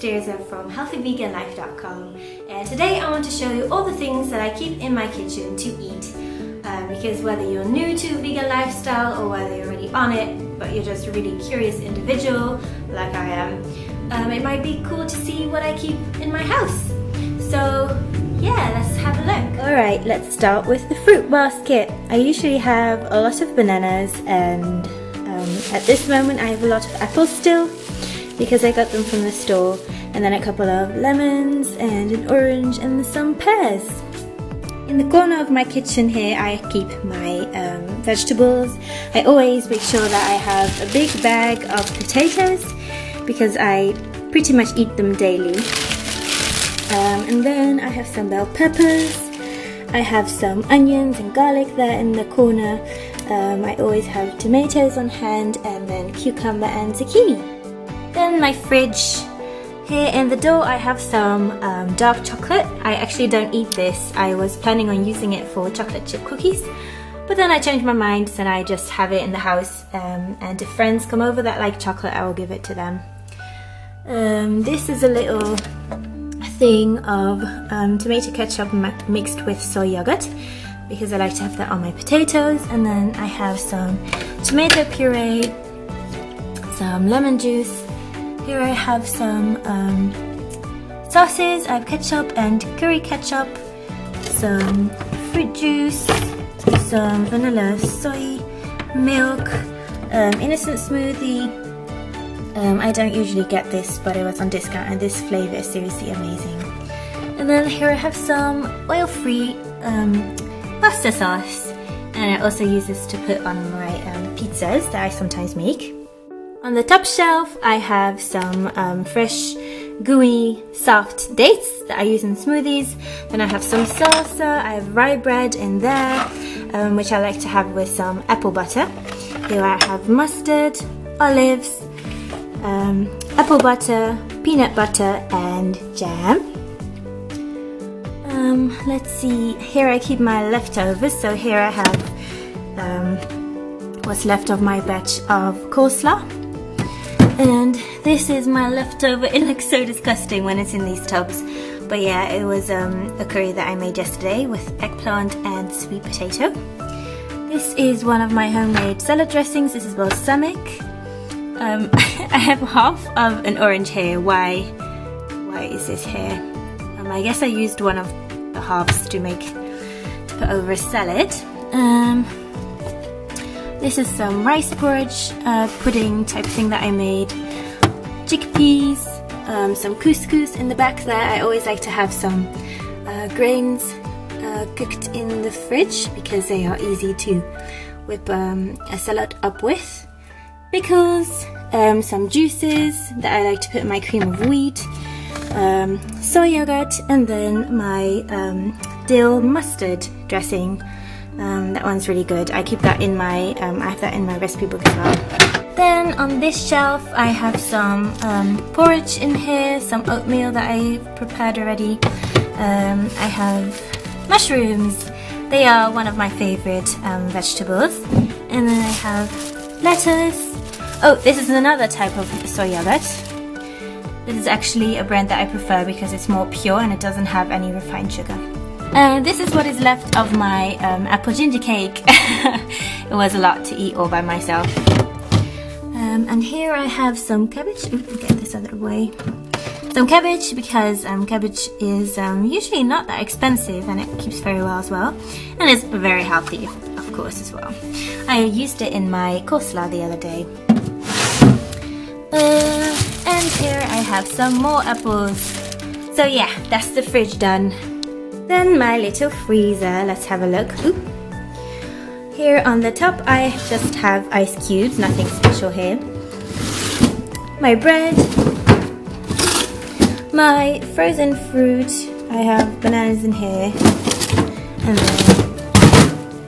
sisters are from healthyveganlife.com, and today I want to show you all the things that I keep in my kitchen to eat, because whether you're new to vegan lifestyle or whether you're already on it but you're just a really curious individual like I am, it might be cool to see what I keep in my house. So yeah, let's have a look. Alright, let's start with the fruit basket. I usually have a lot of bananas, and at this moment I have a lot of apples still because I got them from the store, and then a couple of lemons and an orange and some pears. In the corner of my kitchen here I keep my vegetables. I always make sure that I have a big bag of potatoes because I pretty much eat them daily. And then I have some bell peppers, I have some onions and garlic there in the corner. I always have tomatoes on hand, and then cucumber and zucchini. Then my fridge. Here in the door I have some dark chocolate. I actually don't eat this. I was planning on using it for chocolate chip cookies, but then I changed my mind and I just have it in the house, and if friends come over that like chocolate I will give it to them. This is a little thing of tomato ketchup mixed with soy yogurt because I like to have that on my potatoes. And then I have some tomato puree, some lemon juice. Here I have some sauces. I have ketchup and curry ketchup, some fruit juice, some vanilla soy milk, innocent smoothie. I don't usually get this, but it was on discount and this flavour is seriously amazing. And then here I have some oil-free pasta sauce, and I also use this to put on my pizzas that I sometimes make. On the top shelf I have some fresh, gooey, soft dates that I use in smoothies. Then I have some salsa, I have rye bread in there, which I like to have with some apple butter. Here I have mustard, olives, apple butter, peanut butter and jam. Let's see, here I keep my leftovers. So here I have what's left of my batch of coleslaw, and this is my leftover. It looks so disgusting when it's in these tubs, but yeah, it was a curry that I made yesterday with eggplant and sweet potato. This is one of my homemade salad dressings. This is balsamic. I have half of an orange here. Why is this here? I guess I used one of the halves to put over a salad. This is some rice porridge pudding type thing that I made. Chickpeas, some couscous in the back there. I always like to have some grains cooked in the fridge because they are easy to whip a salad up with. Pickles, some juices that I like to put in my cream of wheat, soy yogurt, and then my dill mustard dressing. That one's really good. I keep that in my, I have that in my recipe book as well. Then on this shelf I have some porridge in here, some oatmeal that I prepared already. I have mushrooms. They are one of my favorite vegetables. And then I have lettuce. Oh, this is another type of soy yogurt. This is actually a brand that I prefer because it's more pure and it doesn't have any refined sugar. This is what is left of my apple ginger cake. It was a lot to eat all by myself. And here I have some cabbage. Get this out of the way. Some cabbage because cabbage is usually not that expensive and it keeps very well as well. And it's very healthy, of course, as well. I used it in my coleslaw the other day. And here I have some more apples. So yeah, that's the fridge done. Then my little freezer, let's have a look. Ooh. Here on the top I just have ice cubes, nothing special here. My bread, my frozen fruit, I have bananas in here, and then,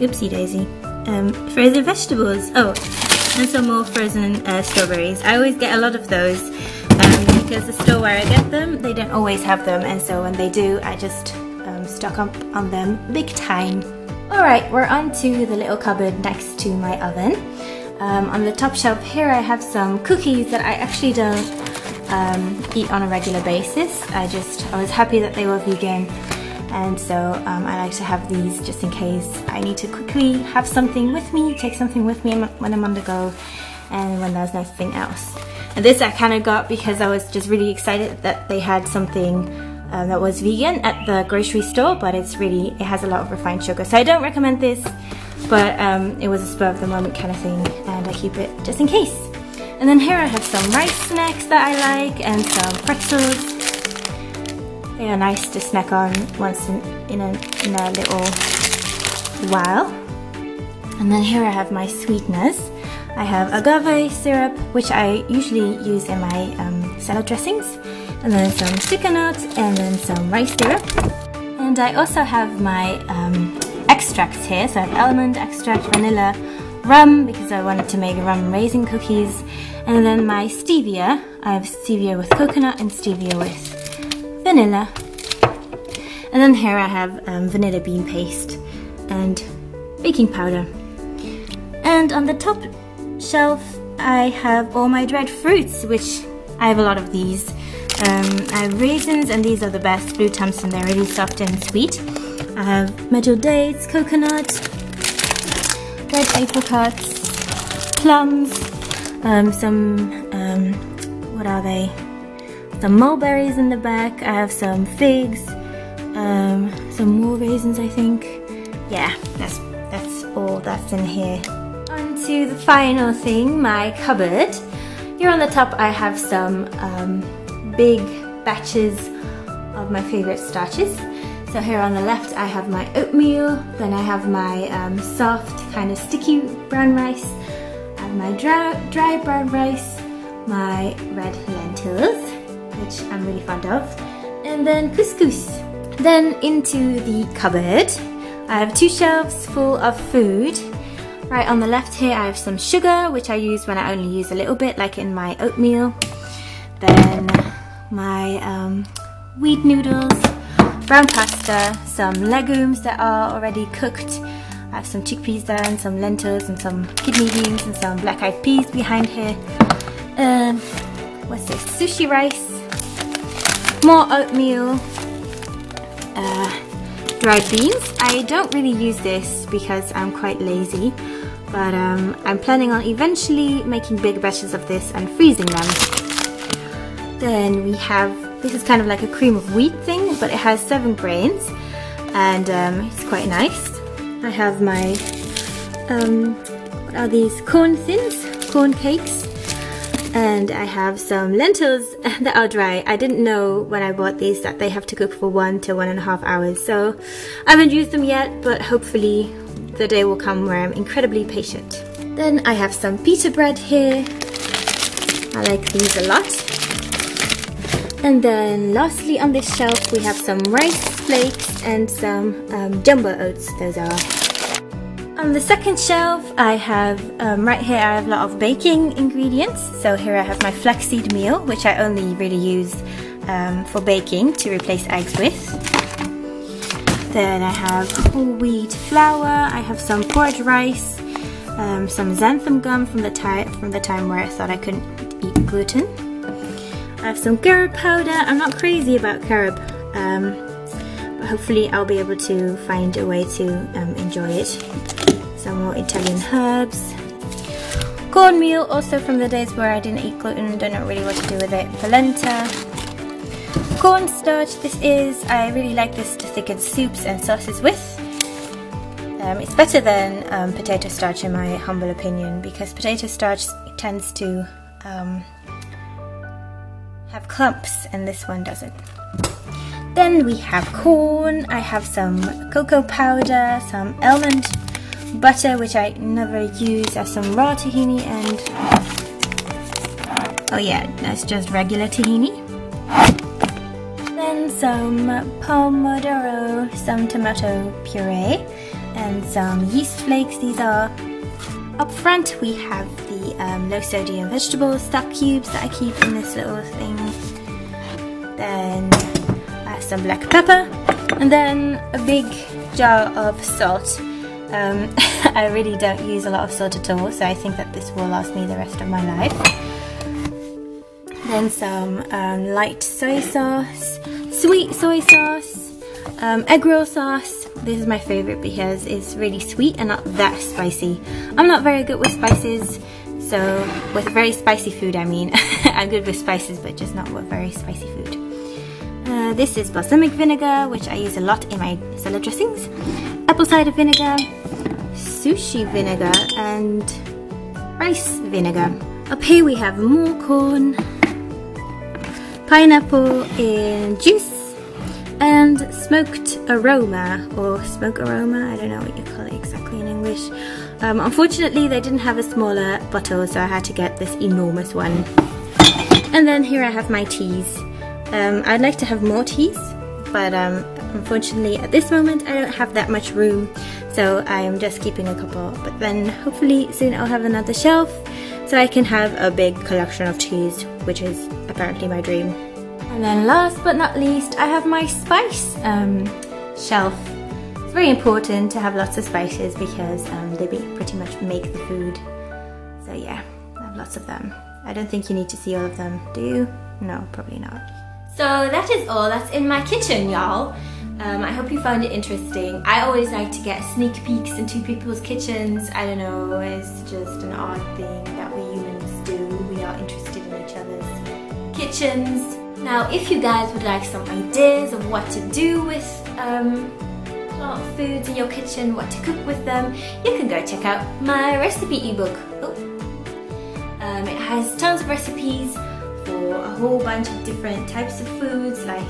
oopsie daisy, frozen vegetables. Oh, and some more frozen strawberries. I always get a lot of those because the store where I get them, they don't always have them, and so when they do, I just stock up on them big time. Alright, we're on to the little cupboard next to my oven. On the top shelf here I have some cookies that I actually don't eat on a regular basis. I was happy that they were vegan, and so I like to have these just in case I need to quickly have something with me, take something with me when I'm on the go and when there's nothing else. And this I kind of got because I was just really excited that they had something that was vegan at the grocery store, but it has a lot of refined sugar, so I don't recommend this, but it was a spur of the moment kind of thing, and I keep it just in case. And then here I have some rice snacks that I like and some pretzels. They are nice to snack on once in a little while. And then here I have my sweeteners. I have agave syrup, which I usually use in my salad dressings, and then some chicken nuts, and then some rice syrup. And I also have my extracts here, so I have almond extract, vanilla, rum, because I wanted to make rum raisin cookies, and then my stevia. I have stevia with coconut and stevia with vanilla. And then here I have vanilla bean paste and baking powder. And on the top shelf I have all my dried fruits, which I have a lot of these. I have raisins, and these are the best, Blue Thompson, they're really soft and sweet. I have metal dates, coconut, red apricots, plums, what are they? Some mulberries in the back. I have some figs, some more raisins I think. Yeah, that's all that's in here. On to the final thing, my cupboard. Here on the top I have some big batches of my favorite starches. So here on the left I have my oatmeal, then I have my soft kind of sticky brown rice, I have my dry brown rice, my red lentils, which I'm really fond of, and then couscous. Then into the cupboard I have 2 shelves full of food. Right on the left here I have some sugar, which I use when I only use a little bit, like in my oatmeal. Then my wheat noodles, brown pasta, some legumes that are already cooked. I have some chickpeas there, and some lentils, and some kidney beans, and some black-eyed peas behind here. What's this? Sushi rice, more oatmeal, dried beans. I don't really use this because I'm quite lazy, but I'm planning on eventually making big batches of this and freezing them. Then we have, this is kind of like a cream of wheat thing, but it has 7 grains, and it's quite nice. I have my, what are these, corn thins, corn cakes, and I have some lentils that are dry. I didn't know when I bought these that they have to cook for 1 to 1.5 hours, so I haven't used them yet, but hopefully the day will come where I'm incredibly patient. Then I have some pita bread here. I like these a lot. And then lastly on this shelf we have some rice flakes and some jumbo oats, those are. On the second shelf I have, right here I have a lot of baking ingredients. So here I have my flaxseed meal, which I only really use for baking to replace eggs with. Then I have whole wheat flour, I have some porridge rice, some xanthan gum from the time where I thought I couldn't eat gluten. I have some carob powder. I'm not crazy about carob, but hopefully I'll be able to find a way to enjoy it. Some more Italian herbs. Cornmeal, also from the days where I didn't eat gluten, don't know really what to do with it. Polenta. Cornstarch, this is, I really like this to thicken soups and sauces with. It's better than potato starch in my humble opinion, because potato starch tends to have clumps and this one doesn't. Then we have corn. I have some cocoa powder, some almond butter, which I never use. I have some raw tahini, and oh yeah, that's just regular tahini. Then some pomodoro, some tomato puree, and some yeast flakes. These are. Up front we have the low sodium vegetable stock cubes that I keep in this little thing. Then some black pepper, and then a big jar of salt. I really don't use a lot of salt at all, so I think that this will last me the rest of my life. Then some light soy sauce, sweet soy sauce, egg roll sauce. This is my favorite because it's really sweet and not that spicy. I'm not very good with spices, so with very spicy food I mean. I'm good with spices but just not with very spicy food. This is balsamic vinegar, which I use a lot in my salad dressings. Apple cider vinegar, sushi vinegar and rice vinegar. Up here we have more corn, pineapple in juice, and smoked aroma or smoke aroma. I don't know what you call it exactly in English. Unfortunately they didn't have a smaller bottle, so I had to get this enormous one. And then here I have my teas. I'd like to have more teas, but unfortunately at this moment I don't have that much room, so I'm just keeping a couple, but then hopefully soon I'll have another shelf so I can have a big collection of teas, which is apparently my dream. And then last but not least, I have my spice shelf. It's very important to have lots of spices because they pretty much make the food. So yeah, I have lots of them. I don't think you need to see all of them, do you? No, probably not. So that is all that's in my kitchen, y'all. I hope you found it interesting. I always like to get sneak peeks into people's kitchens. I don't know, it's just an odd thing that we humans do. We are interested in each other's kitchens. Now, if you guys would like some ideas of what to do with plant foods in your kitchen, what to cook with them, you can go check out my recipe ebook. It has tons of recipes for a whole bunch of different types of foods, like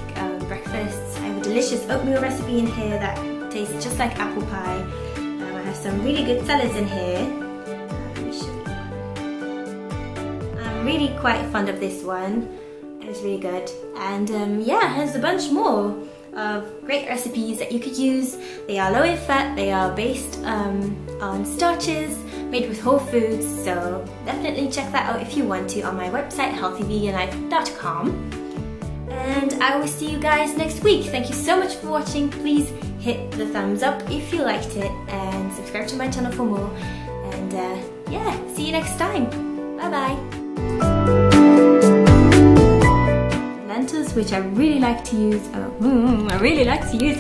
breakfasts. I have a delicious oatmeal recipe in here that tastes just like apple pie. I have some really good salads in here. Let me show you. I'm really quite fond of this one. It's really good. And yeah, there's a bunch more of great recipes that you could use. They are low in fat, they are based on starches, made with whole foods, so definitely check that out if you want to on my website healthyveganlife.com. And I will see you guys next week. Thank you so much for watching. Please hit the thumbs up if you liked it and subscribe to my channel for more. And yeah, see you next time. Bye bye. Lentils, which I really like to use. I really like to use